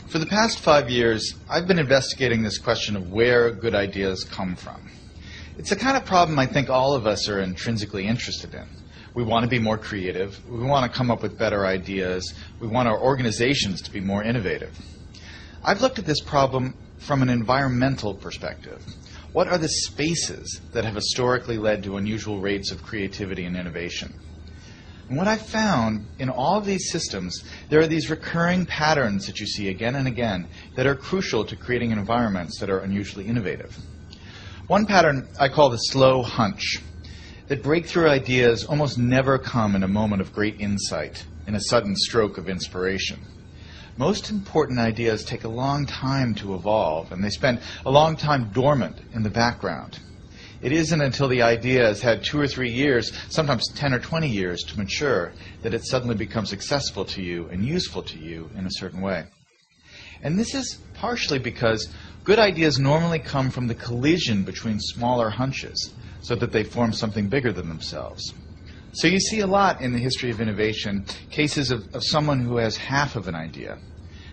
For the past 5 years, I've been investigating this question of where good ideas come from. It's the kind of problem I think all of us are intrinsically interested in. We want to be more creative. We want to come up with better ideas. We want our organizations to be more innovative. I've looked at this problem from an environmental perspective. What are the spaces that have historically led to unusual rates of creativity and innovation? And what I've found in all of these systems, there are these recurring patterns that you see again and again that are crucial to creating environments that are unusually innovative. One pattern I call the slow hunch, that breakthrough ideas almost never come in a moment of great insight, in a sudden stroke of inspiration. Most important ideas take a long time to evolve, and they spend a long time dormant in the background. It isn't until the idea has had 2 or 3 years, sometimes 10 or 20 years to mature, that it suddenly becomes accessible to you and useful to you in a certain way. And this is partially because good ideas normally come from the collision between smaller hunches, so that they form something bigger than themselves. So you see a lot in the history of innovation, cases of someone who has half of an idea.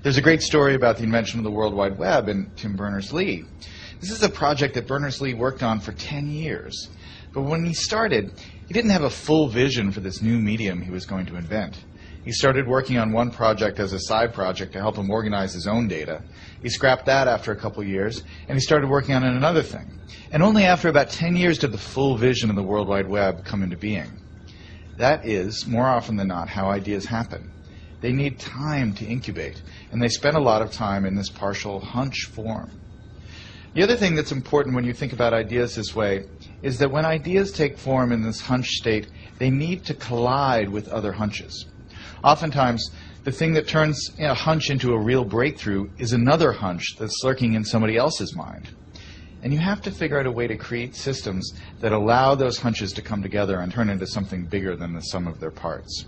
There's a great story about the invention of the World Wide Web in Tim Berners-Lee. This is a project that Berners-Lee worked on for 10 years. But when he started, he didn't have a full vision for this new medium he was going to invent. He started working on one project as a side project to help him organize his own data. He scrapped that after a couple years, and he started working on another thing. And only after about 10 years did the full vision of the World Wide Web come into being. That is, more often than not, how ideas happen. They need time to incubate, and they spend a lot of time in this partial hunch form. The other thing that's important when you think about ideas this way is that when ideas take form in this hunch state, they need to collide with other hunches. Oftentimes, the thing that turns a hunch into a real breakthrough is another hunch that's lurking in somebody else's mind. And you have to figure out a way to create systems that allow those hunches to come together and turn into something bigger than the sum of their parts.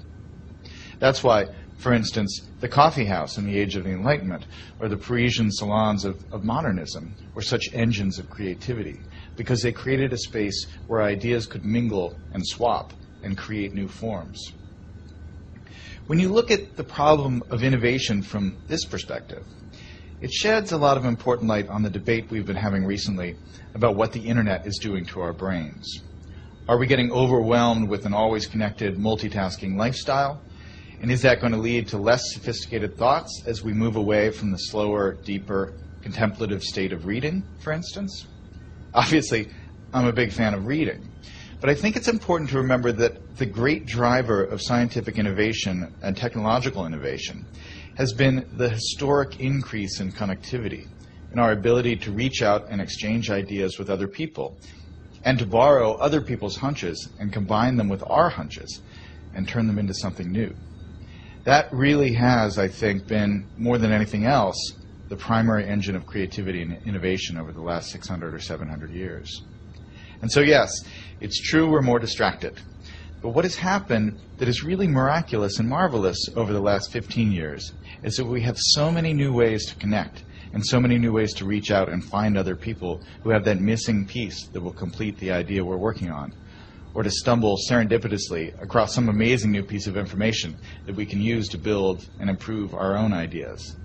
That's why, for instance, the coffee house in the age of the Enlightenment or the Parisian salons of modernism were such engines of creativity because they created a space where ideas could mingle and swap and create new forms. When you look at the problem of innovation from this perspective, it sheds a lot of important light on the debate we've been having recently about what the internet is doing to our brains. Are we getting overwhelmed with an always connected, multitasking lifestyle? And is that going to lead to less sophisticated thoughts as we move away from the slower, deeper, contemplative state of reading, for instance? Obviously, I'm a big fan of reading. But I think it's important to remember that the great driver of scientific innovation and technological innovation has been the historic increase in connectivity, in our ability to reach out and exchange ideas with other people, and to borrow other people's hunches and combine them with our hunches and turn them into something new. That really has, I think, been, more than anything else, the primary engine of creativity and innovation over the last 600 or 700 years. And so, yes, it's true we're more distracted. But what has happened that is really miraculous and marvelous over the last 15 years is that we have so many new ways to connect and so many new ways to reach out and find other people who have that missing piece that will complete the idea we're working on, or to stumble serendipitously across some amazing new piece of information that we can use to build and improve our own ideas.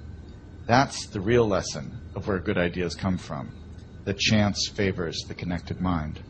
That's the real lesson of where good ideas come from, that chance favors the connected mind.